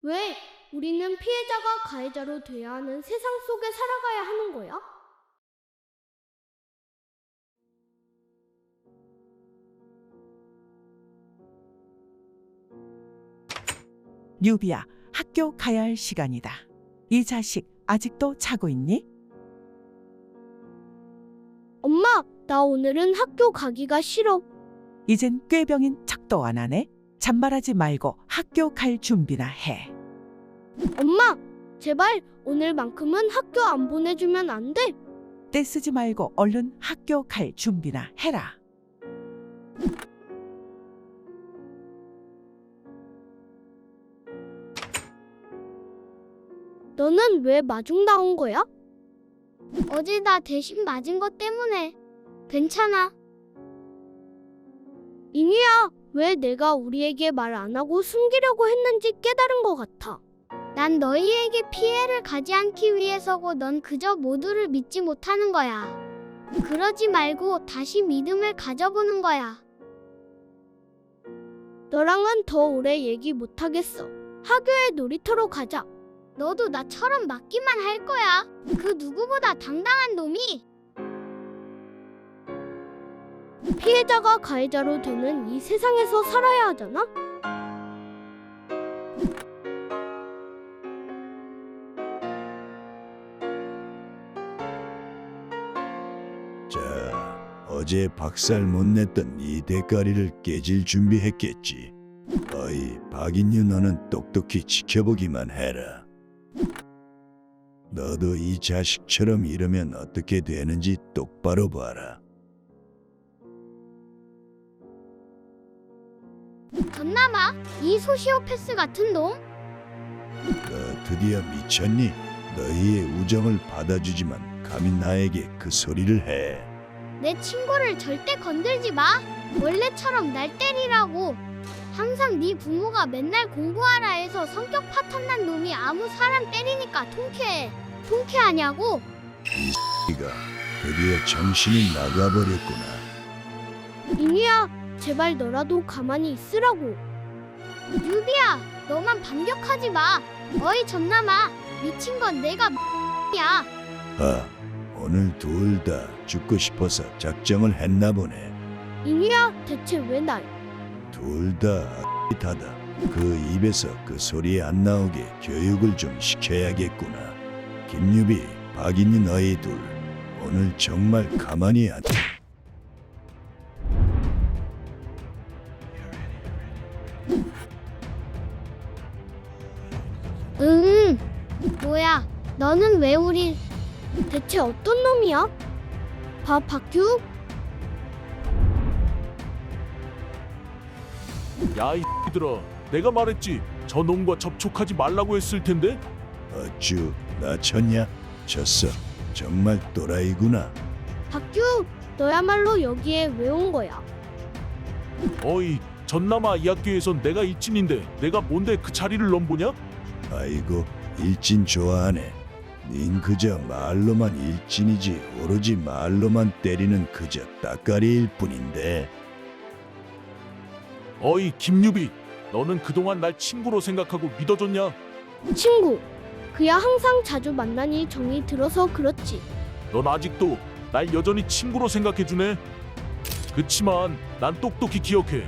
왜 우리는 피해자가 가해자로 돼야 하는 세상 속에 살아가야 하는 거야? 뉴비야, 학교 가야 할 시간이다. 이 자식 아직도 자고 있니? 엄마, 나 오늘은 학교 가기가 싫어. 이젠 꾀병인 척도 안 하네. 잔말하지 말고 학교 갈 준비나 해. 엄마, 제발 오늘만큼은 학교 안 보내주면 안 돼? 떼쓰지 말고 얼른 학교 갈 준비나 해라. 너는 왜 마중 나온 거야? 어제 나 대신 맞은 것 때문에. 괜찮아. 이니야, 왜 내가 우리에게 말 안 하고 숨기려고 했는지 깨달은 것 같아. 난 너희에게 피해를 가지 않기 위해서고 넌 그저 모두를 믿지 못하는 거야. 그러지 말고 다시 믿음을 가져보는 거야. 너랑은 더 오래 얘기 못하겠어. 학교에 놀이터로 가자. 너도 나처럼 맞기만 할 거야. 그 누구보다 당당한 놈이. 피해자가 가해자로 되는 이 세상에서 살아야 하잖아? 자, 어제 박살 못 냈던 이 대가리를 깨질 준비했겠지. 어이, 박인유 너는 똑똑히 지켜보기만 해라. 너도 이 자식처럼 이러면 어떻게 되는지 똑바로 봐라. 전남아, 이 소시오패스 같은 놈? 너 드디어 미쳤니? 너희의 우정을 받아주지만 감히 나에게 그 소리를 해. 내 친구를 절대 건들지 마. 원래처럼 날 때리라고. 항상 네 부모가 맨날 공부하라 해서 성격 파탄난 놈이 아무 사람 때리니까 통쾌해. 통쾌하냐고? 네가 드디어 정신이 나가버렸구나. 이니야, 제발 너라도 가만히 있으라고. 유비야, 너만 반격하지 마. 어이 전남아, 미친 건 내가 야. 아, 오늘 둘 다 죽고 싶어서 작정을 했나 보네. 이니야, 대체 왜 날? 둘 다 다다. 그 입에서 그 소리 안 나오게 교육을 좀 시켜야겠구나. 김유비, 박인유 너희 둘 오늘 정말 가만히 안. 응. 뭐야? 너는 왜 우릴? 대체 어떤 놈이야? 박규? 야, 이 X들아, 내가 말했지. 저 놈과 접촉하지 말라고 했을 텐데. 어쭈, 나 쳤냐? 쳤어. 정말 또라이구나. 박규, 너야말로 여기에 왜 온 거야? 어이, 전남아, 이 학교에선 내가 일진인데 내가 뭔데 그 자리를 넘보냐? 아이고, 일진 좋아하네. 닌 그저 말로만 일진이지 오로지 말로만 때리는 그저 따까리일 뿐인데. 어이, 김유비, 너는 그동안 날 친구로 생각하고 믿어줬냐? 친구. 그야 항상 자주 만나니 정이 들어서 그렇지. 넌 아직도 날 여전히 친구로 생각해주네. 그치만 난 똑똑히 기억해.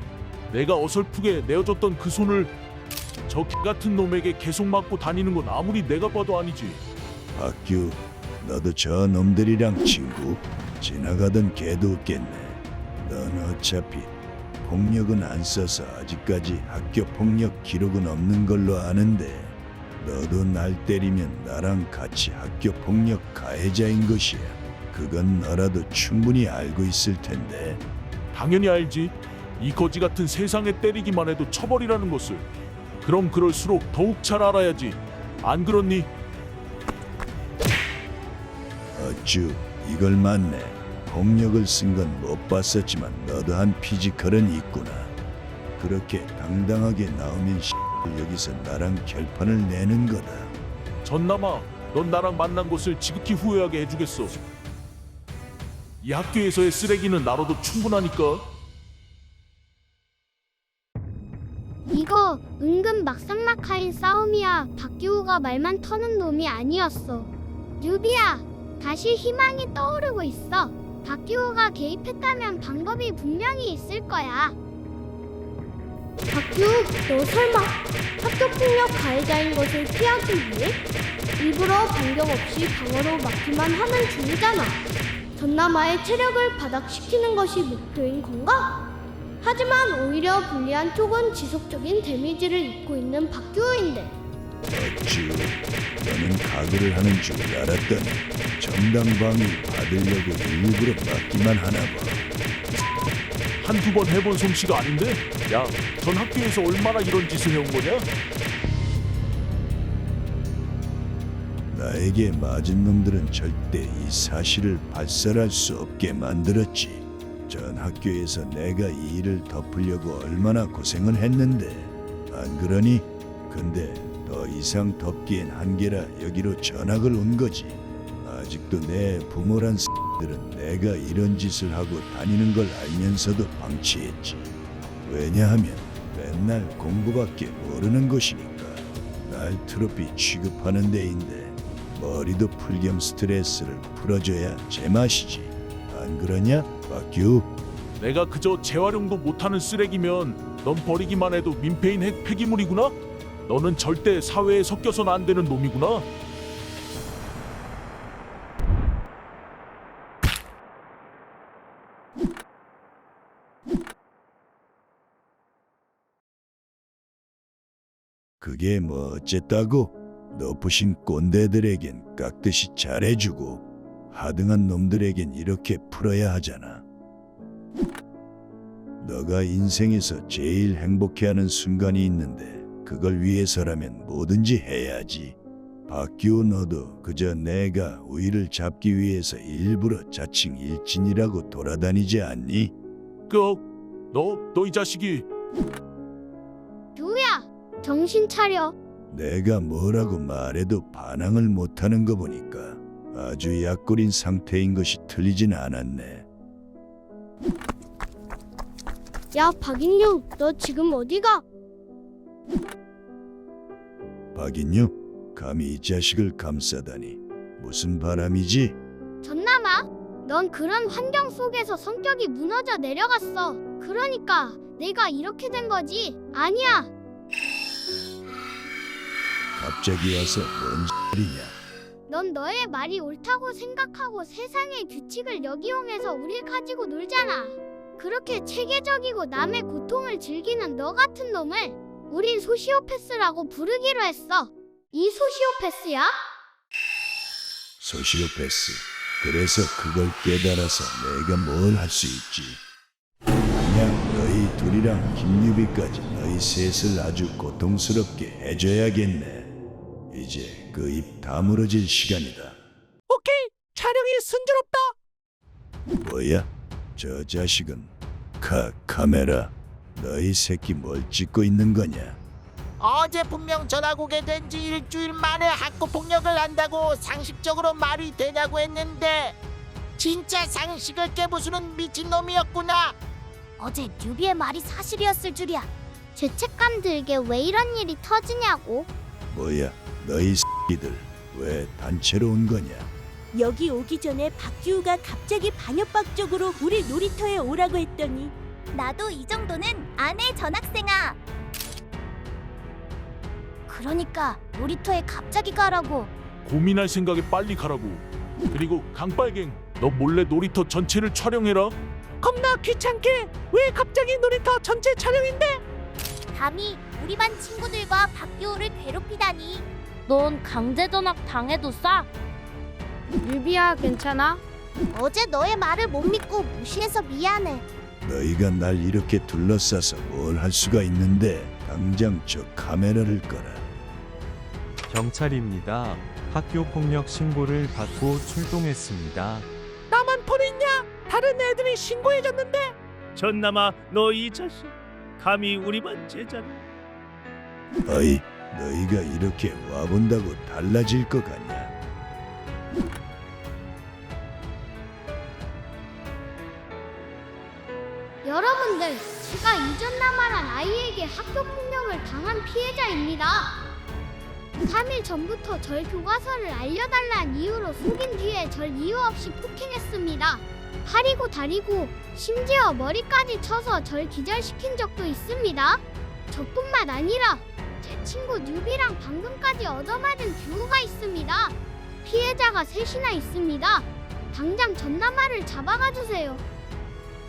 내가 어설프게 내어줬던 그 손을 저 같은 놈에게 계속 맞고 다니는 건 아무리 내가 봐도 아니지. 박규, 너도 저 놈들이랑 친구? 지나가던 개도 없겠네. 넌 어차피 폭력은 안 써서 아직까지 학교 폭력 기록은 없는 걸로 아는데 너도 날 때리면 나랑 같이 학교 폭력 가해자인 것이야. 그건 너라도 충분히 알고 있을 텐데. 당연히 알지. 이 거지 같은 세상에 때리기만 해도 처벌이라는 것을. 그럼 그럴수록 더욱 잘 알아야지. 안 그렇니? 어쭈, 이걸 맞네. 폭력을 쓴 건 못 봤었지만 너도 한 피지컬은 있구나. 그렇게 당당하게 나오면 여기서 나랑 결판을 내는 거다. 전남아, 넌 나랑 만난 것을 지극히 후회하게 해주겠어. 이 학교에서의 쓰레기는 나로도 충분하니까. 이거 은근 막상막하인 싸움이야. 박규호가 말만 터는 놈이 아니었어. 유비야, 다시 희망이 떠오르고 있어. 박규호가 개입했다면 방법이 분명히 있을 거야. 박규호, 너 설마 학교폭력 가해자인 것을 피하기 위해 일부러 반격 없이 방어로 막기만 하는 중이잖아. 전남아의 체력을 바닥시키는 것이 목표인 건가? 하지만 오히려 불리한 쪽은 지속적인 데미지를 입고 있는 박규호인데. 어쭈, 너는 가글을 하는 줄 알았더니 정당방위 받으려고 일부러 막기만 하나 봐. 한두 번 해본 솜씨가 아닌데? 야, 전 학교에서 얼마나 이런 짓을 해온 거냐? 나에게 맞은 놈들은 절대 이 사실을 발설할 수 없게 만들었지. 전 학교에서 내가 이 일을 덮으려고 얼마나 고생을 했는데, 안 그러니? 근데 더 이상 덮기엔 한계라 여기로 전학을 온 거지. 아직도 내 부모란 X들은 내가 이런 짓을 하고 다니는 걸 알면서도 방치했지. 왜냐하면 맨날 공부밖에 모르는 것이니까. 날 트로피 취급하는 데인데 머리도 풀 겸 스트레스를 풀어줘야 제맛이지. 안 그러냐, 박규? 내가 그저 재활용도 못하는 쓰레기면 넌 버리기만 해도 민폐인 핵 폐기물이구나? 너는 절대 사회에 섞여서는 안 되는 놈이구나? 그게 뭐 어쨌다고? 높으신 꼰대들에겐 깍듯이 잘해주고 하등한 놈들에겐 이렇게 풀어야 하잖아. 너가 인생에서 제일 행복해하는 순간이 있는데 그걸 위해서라면 뭐든지 해야지. 박규호, 너도 그저 내가 우위를 잡기 위해서 일부러 자칭 일진이라고 돌아다니지 않니? 너 이 자식이. 규호야, 정신 차려. 내가 뭐라고 말해도 반항을 못하는 거 보니까 아주 약골인 상태인 것이 틀리진 않았네. 야, 박인유, 너 지금 어디가? 박인유, 감히 이 자식을 감싸다니 무슨 바람이지? 전남아, 넌 그런 환경 속에서 성격이 무너져 내려갔어. 그러니까 내가 이렇게 된 거지. 아니야. 갑자기 와서 뭔 소리냐? 넌 너의 말이 옳다고 생각하고 세상의 규칙을 역이용해서 우릴 가지고 놀잖아. 그렇게 체계적이고 남의 고통을 즐기는 너 같은 놈을 우린 소시오패스라고 부르기로 했어. 이 소시오패스야? 소시오패스. 그래서 그걸 깨달아서 내가 뭘 할 수 있지. 그냥 너희 둘이랑 김유비까지 너희 셋을 아주 고통스럽게 해줘야겠네. 이제 그 입 다물어질 시간이다. 오케이, 촬영이 순조롭다. 뭐야? 저 자식은 카메라. 너희 새끼 뭘 찍고 있는 거냐? 어제 분명 전학 오게 된 지 일주일 만에 학교 폭력을 한다고 상식적으로 말이 되냐고 했는데 진짜 상식을 깨부수는 미친놈이었구나. 어제 뉴비의 말이 사실이었을 줄이야. 죄책감 들게 왜 이런 일이 터지냐고. 뭐야? 너희 새끼들 왜 단체로 온 거냐? 여기 오기 전에 박규우가 갑자기 반협박적으로 우리 놀이터에 오라고 했더니 나도 이 정도는 안 해, 전학생아. 그러니까 놀이터에 갑자기 가라고. 고민할 생각에 빨리 가라고. 그리고 강빨갱, 너 몰래 놀이터 전체를 촬영해라. 겁나 귀찮게 왜 갑자기 놀이터 전체 촬영인데? 감히 우리 반 친구들과 박규호를 괴롭히다니. 넌 강제 전학 당해도 싸. 유비야, 괜찮아? 어제 너의 말을 못 믿고 무시해서 미안해. 너희가 날 이렇게 둘러싸서 뭘 할 수가 있는데 당장 저 카메라를 꺼라. 경찰입니다. 학교 폭력 신고를 받고 출동했습니다. 나만 폰 있냐? 다른 애들이 신고해줬는데. 전남아, 너 이 자식 감히 우리 반 제자를. 어이, 너희가 이렇게 와본다고 달라질 것 같냐? 여러분들, 제가 이전남아란 아이에게 학교 폭력을 진정한 피해자입니다. 3일 전부터 절 교과서를 알려달란 이유로 속인 뒤에 절 이유 없이 폭행했습니다. 팔이고 다리고 심지어 머리까지 쳐서 절 기절시킨 적도 있습니다. 저뿐만 아니라 제 친구 뉴비랑 방금까지 얻어맞은 듀오가 있습니다. 피해자가 셋이나 있습니다. 당장 전남아를 잡아가 주세요.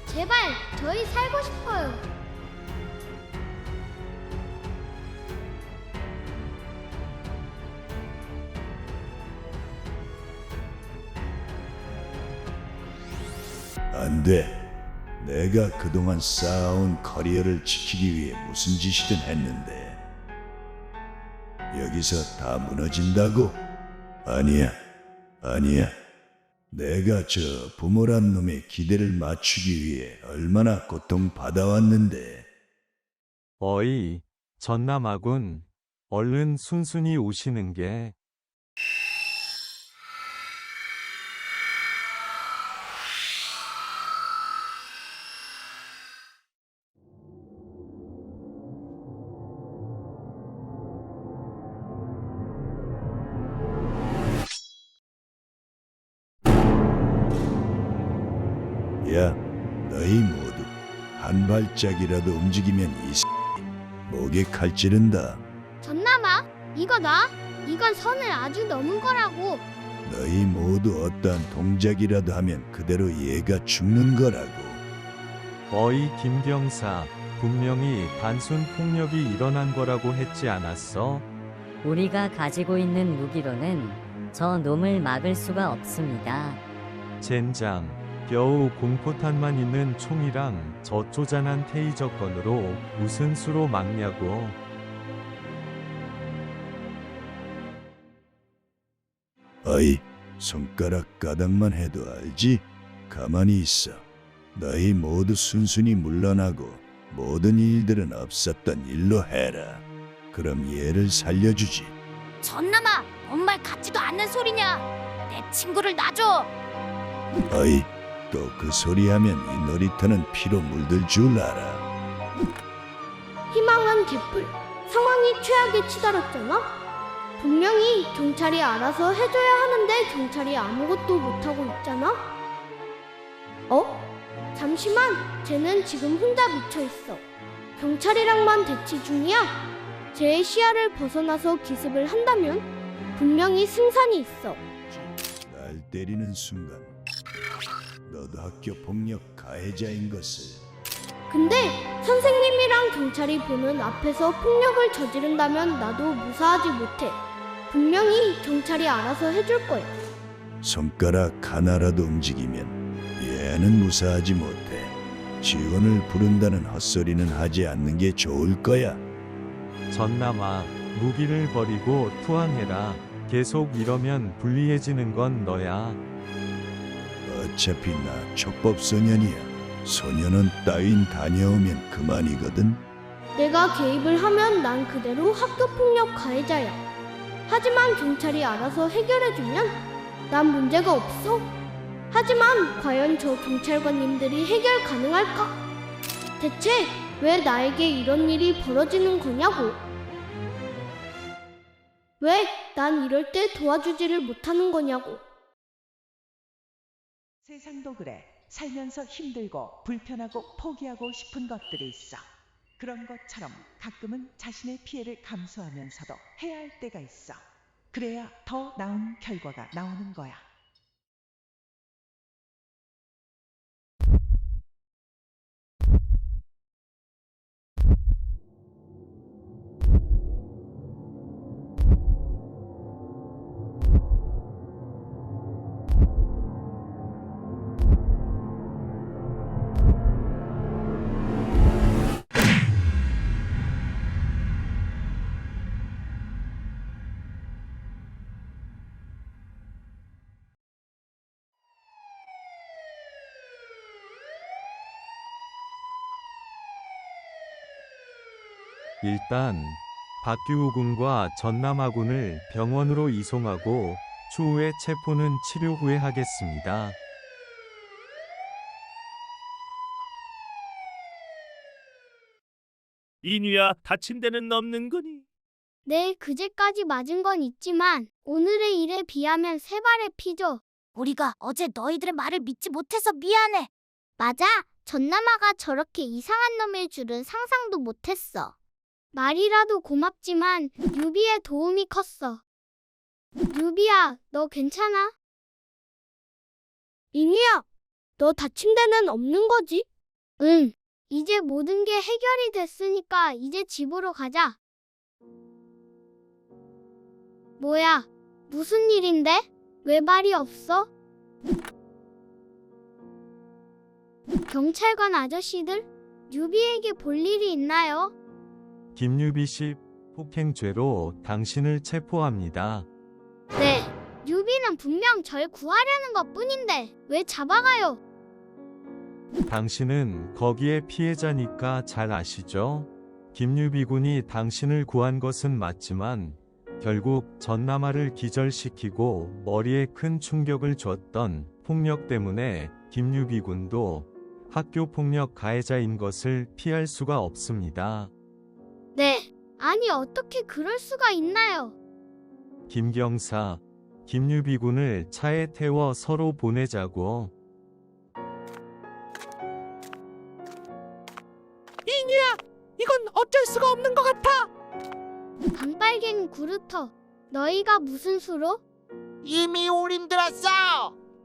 제발 저희 살고 싶어요. 안 돼. 내가 그동안 쌓아온 커리어를 지키기 위해 무슨 짓이든 했는데 여기서 다 무너진다고? 아니야. 내가 저 부모란 놈의 기대를 맞추기 위해 얼마나 고통받아왔는데. 어이, 전남아군, 얼른 순순히 오시는 게. 야, 너희 모두 한 발짝이라도 움직이면 목에 칼 찌른다. 전남아, 이거다. 이건 선을 아주 넘은 거라고. 너희 모두 어떠한 동작이라도 하면 그대로 얘가 죽는 거라고. 어이 김경사, 분명히 단순 폭력이 일어난 거라고 했지 않았어? 우리가 가지고 있는 무기로는 저 놈을 막을 수가 없습니다. 젠장, 겨우 공포탄만 있는 총이랑 저 쪼잔한 테이저건으로 무슨 수로 막냐고. 어이, 손가락 가닥만 해도 알지? 가만히 있어. 너희 모두 순순히 물러나고 모든 일들은 없었던 일로 해라. 그럼 얘를 살려주지. 전남아, 뭔 말 같지도 않는 소리냐? 내 친구를 놔줘. 어이, 또 그 소리 하면 이 놀이터는 피로 물들 줄 알아. 희망한 개뿔. 상황이 최악에 치달았잖아? 분명히 경찰이 알아서 해줘야 하는데 경찰이 아무것도 못하고 있잖아? 잠시만, 쟤는 지금 혼자 미쳐있어. 경찰이랑만 대치 중이야. 쟤의 시야를 벗어나서 기습을 한다면 분명히 승산이 있어. 날 때리는 순간 너도 학교 폭력 가해자인 것을. 근데 선생님이랑 경찰이 보는 앞에서 폭력을 저지른다면 나도 무사하지 못해. 분명히 경찰이 알아서 해줄 거야. 손가락 하나라도 움직이면 얘는 무사하지 못해. 지원을 부른다는 헛소리는 하지 않는 게 좋을 거야. 전남아, 무기를 버리고 투항해라. 계속 이러면 불리해지는 건 너야. 어차피 나 촉법소년이야. 소년원 따윈 다녀오면 그만이거든. 내가 개입을 하면 난 그대로 학교폭력 가해자야. 하지만 경찰이 알아서 해결해주면 난 문제가 없어. 하지만 과연 저 경찰관님들이 해결 가능할까? 대체 왜 나에게 이런 일이 벌어지는 거냐고. 왜 난 이럴 때 도와주지를 못하는 거냐고. 세상도 그래. 살면서 힘들고 불편하고 포기하고 싶은 것들이 있어. 그런 것처럼 가끔은 자신의 피해를 감수하면서도 해야 할 때가 있어. 그래야 더 나은 결과가 나오는 거야. 일단 박규우 군과 전남아 군을 병원으로 이송하고 추후에 체포는 치료 후에 하겠습니다. 인유야, 다친 데는 없는 거니? 내일 그제까지 맞은 건 있지만 오늘의 일에 비하면 세 발의 피죠. 우리가 어제 너희들의 말을 믿지 못해서 미안해. 맞아. 전남아가 저렇게 이상한 놈일 줄은 상상도 못했어. 말이라도 고맙지만 유비의 도움이 컸어. 유비야, 너 괜찮아? 인희야, 너 다친 데는 없는 거지? 응. 이제 모든 게 해결이 됐으니까 이제 집으로 가자. 뭐야? 무슨 일인데? 왜 말이 없어? 경찰관 아저씨들? 유비에게 볼 일이 있나요? 김유비 씨 폭행죄로 당신을 체포합니다. 네. 유비는 분명 절 구하려는 것뿐인데 왜 잡아가요? 당신은 거기에 피해자니까 잘 아시죠? 김유비 군이 당신을 구한 것은 맞지만 결국 전남아를 기절시키고 머리에 큰 충격을 줬던 폭력 때문에 김유비 군도 학교 폭력 가해자인 것을 피할 수가 없습니다. 네. 아니 어떻게 그럴 수가 있나요? 김 경사, 김유비 군을 차에 태워 서로 보내자고. 인유야, 이건 어쩔 수가 없는 것 같아. 강빨갱 구루터, 너희가 무슨 수로? 이미 올인 들었어.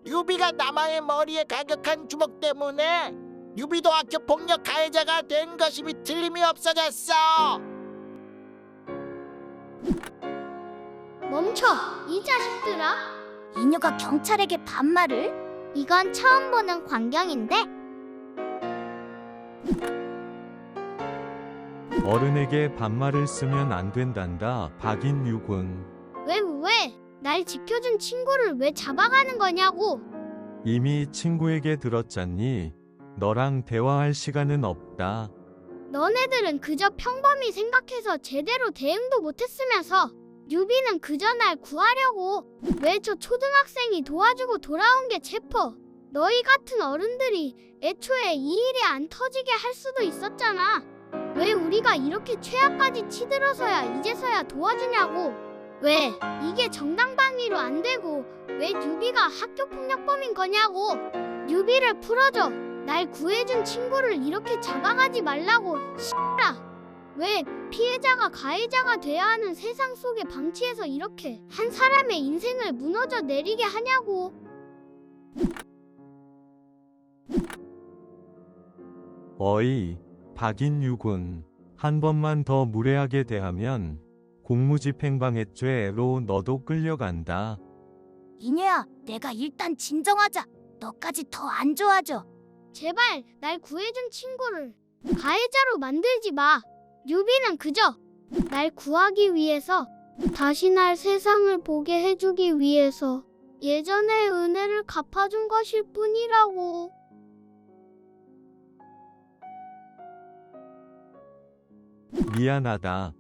유비가 남아의 머리에 가격한 주먹 때문에 유비도 학교 폭력 가해자가 된 것이 틀림이 없어졌어. 멈춰, 이 자식들아. 인유가 경찰에게 반말을? 이건 처음 보는 광경인데? 어른에게 반말을 쓰면 안 된단다, 박인유 군. 왜? 날 지켜준 친구를 왜 잡아가는 거냐고. 이미 친구에게 들었잖니. 너랑 대화할 시간은 없다. 너네들은 그저 평범히 생각해서 제대로 대응도 못했으면서 유비는 그저 날 구하려고. 왜 저 초등학생이 도와주고 돌아온 게 체포. 너희 같은 어른들이 애초에 이 일이 안 터지게 할 수도 있었잖아. 왜 우리가 이렇게 최악까지 치들어서야 이제서야 도와주냐고. 왜 이게 정당방위로 안 되고 왜 유비가 학교폭력범인 거냐고. 유비를 풀어줘. 날 구해준 친구를 이렇게 잡아가지 말라고. 씨라. 왜 피해자가 가해자가 돼야 하는 세상 속의 방치에서 이렇게 한 사람의 인생을 무너져 내리게 하냐고. 어이, 박인유 군. 한 번만 더 무례하게 대하면 공무집행방해죄로 너도 끌려간다. 인유야, 내가 일단 진정하자. 너까지 더 안 좋아져. 제발 날 구해준 친구를 가해자로 만들지 마. 유비는 그저 날 구하기 위해서, 다시 날 세상을 보게 해주기 위해서 예전의 은혜를 갚아준 것일 뿐이라고. 미안하다.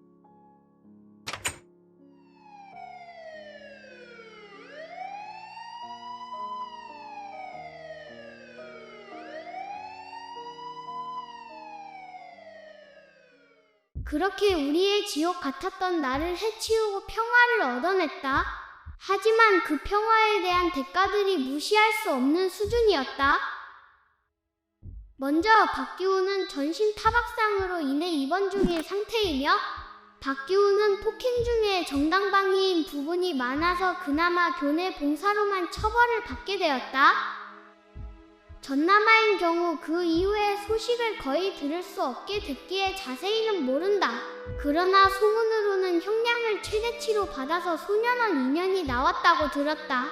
그렇게 우리의 지옥 같았던 나를 해치우고 평화를 얻어냈다. 하지만 그 평화에 대한 대가들이 무시할 수 없는 수준이었다. 먼저 박기우는 전신 타박상으로 인해 입원 중인 상태이며, 박기우는 폭행 중에 정당방위인 부분이 많아서 그나마 교내 봉사로만 처벌을 받게 되었다. 전남아인 경우 그 이후의 소식을 거의 들을 수 없게 됐기에 자세히는 모른다. 그러나 소문으로는 형량을 최대치로 받아서 소년원 2년이 나왔다고 들었다.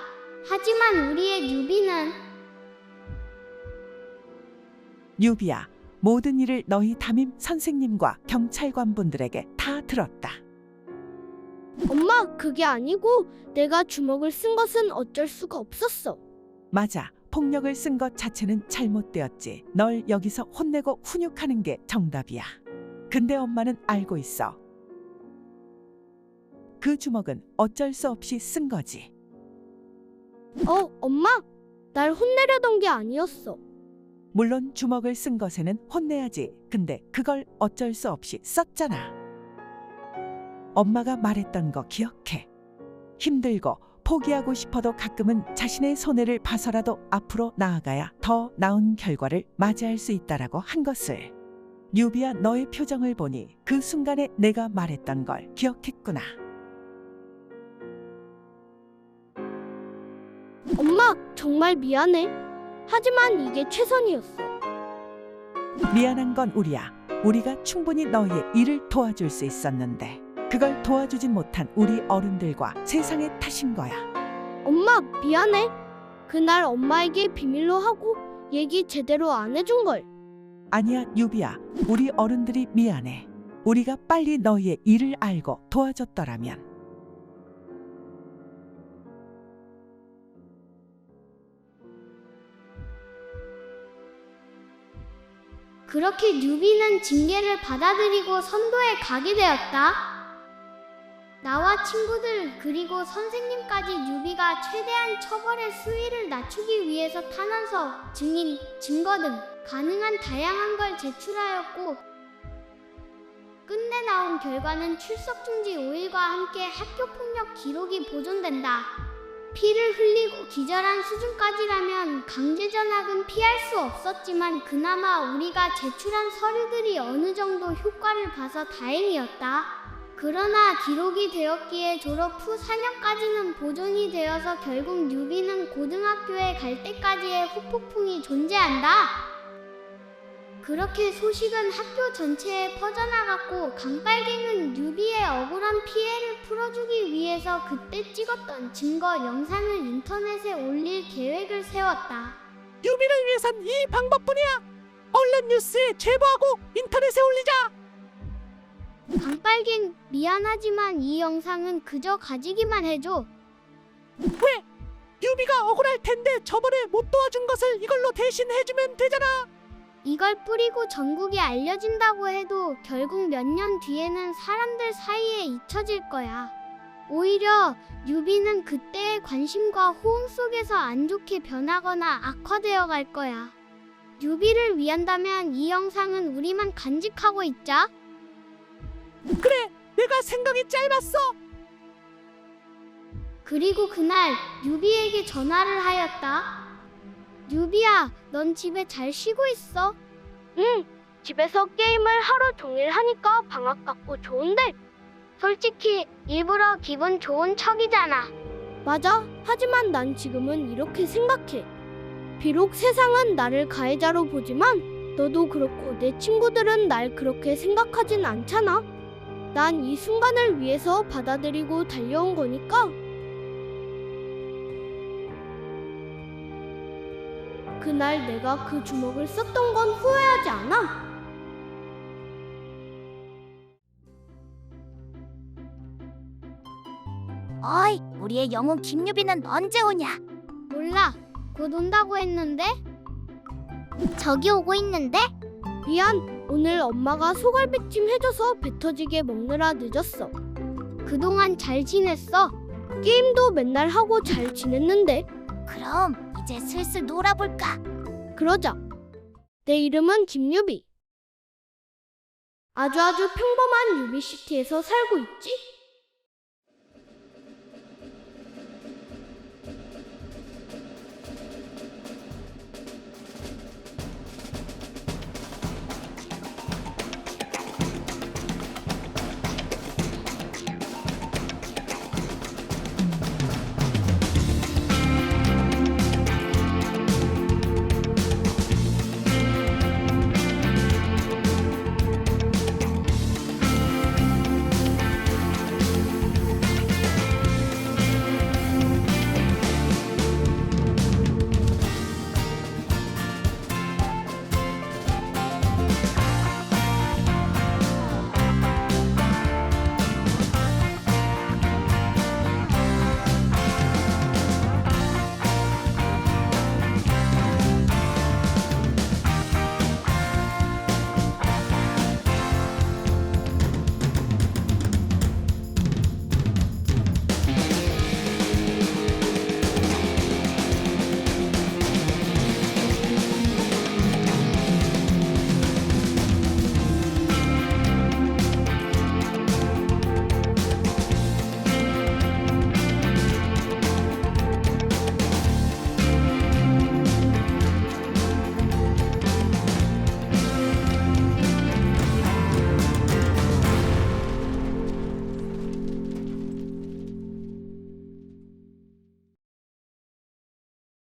하지만 우리의 유비는 유비야, 모든 일을 너희 담임 선생님과 경찰관분들에게 다 들었다. 엄마, 그게 아니고 내가 주먹을 쓴 것은 어쩔 수가 없었어. 맞아. 폭력을 쓴 것 자체는 잘못되었지. 널 여기서 혼내고 훈육하는 게 정답이야. 근데 엄마는 알고 있어. 그 주먹은 어쩔 수 없이 쓴 거지. 엄마, 날 혼내려던 게 아니었어. 물론 주먹을 쓴 것에는 혼내야지. 근데 그걸 어쩔 수 없이 썼잖아. 엄마가 말했던 거 기억해. 힘들고 포기하고 싶어도 가끔은 자신의 손해를 봐서라도 앞으로 나아가야 더 나은 결과를 맞이할 수 있다라고 한 것을. 뉴비야, 너의 표정을 보니 그 순간에 내가 말했던 걸 기억했구나. 엄마, 정말 미안해. 하지만 이게 최선이었어. 미안한 건 우리야. 우리가 충분히 너의 일을 도와줄 수 있었는데 그걸 도와주진 못한 우리 어른들과 세상의 탓인 거야. 엄마, 미안해. 그날 엄마에게 비밀로 하고 얘기 제대로 안 해준 걸. 아니야, 뉴비야. 우리 어른들이 미안해. 우리가 빨리 너의 일을 알고 도와줬더라면. 그렇게 뉴비는 징계를 받아들이고 선도에 가게 되었다. 나와 친구들 그리고 선생님까지 뉴비가 최대한 처벌의 수위를 낮추기 위해서 탄원서, 증인, 증거 등 가능한 다양한 걸 제출하였고 끝내 나온 결과는 출석 중지 5일과 함께 학교폭력 기록이 보존된다. 피를 흘리고 기절한 수준까지라면 강제 전학은 피할 수 없었지만 그나마 우리가 제출한 서류들이 어느 정도 효과를 봐서 다행이었다. 그러나 기록이 되었기에 졸업 후 4년까지는 보존이 되어서 결국 뉴비는 고등학교에 갈 때까지의 후폭풍이 존재한다. 그렇게 소식은 학교 전체에 퍼져나갔고 강빨갱은 뉴비의 억울한 피해를 풀어주기 위해서 그때 찍었던 증거 영상을 인터넷에 올릴 계획을 세웠다. 뉴비를 위해선 이 방법뿐이야. 얼른 뉴스에 제보하고 인터넷에 올리자. 강빨갱, 미안하지만 이 영상은 그저 가지기만 해줘. 왜? 뉴비가 억울할 텐데 저번에 못 도와준 것을 이걸로 대신 해주면 되잖아. 이걸 뿌리고 전국에 알려진다고 해도 결국 몇 년 뒤에는 사람들 사이에 잊혀질 거야. 오히려 뉴비는 그때의 관심과 호응 속에서 안 좋게 변하거나 악화되어 갈 거야. 뉴비를 위한다면 이 영상은 우리만 간직하고 있자. 그래, 내가 생각이 짧았어. 그리고 그날 뉴비에게 전화를 하였다. 뉴비야, 넌 집에 잘 쉬고 있어? 응, 집에서 게임을 하루 종일 하니까 방학 같고 좋은데 솔직히 일부러 기분 좋은 척이잖아. 맞아, 하지만 난 지금은 이렇게 생각해. 비록 세상은 나를 가해자로 보지만 너도 그렇고 내 친구들은 날 그렇게 생각하진 않잖아. 난 이 순간을 위해서 받아들이고 달려온 거니까. 그날 내가 그 주먹을 썼던 건 후회하지 않아. 어이, 우리의 영웅 김유비는 언제 오냐? 몰라, 곧 온다고 했는데. 저기 오고 있는데? 미안, 오늘 엄마가 소갈비찜 해줘서 배 터지게 먹느라 늦었어. 그동안 잘 지냈어? 게임도 맨날 하고 잘 지냈는데. 그럼 이제 슬슬 놀아볼까? 그러자. 내 이름은 김유비. 아주 평범한 유비시티에서 살고 있지?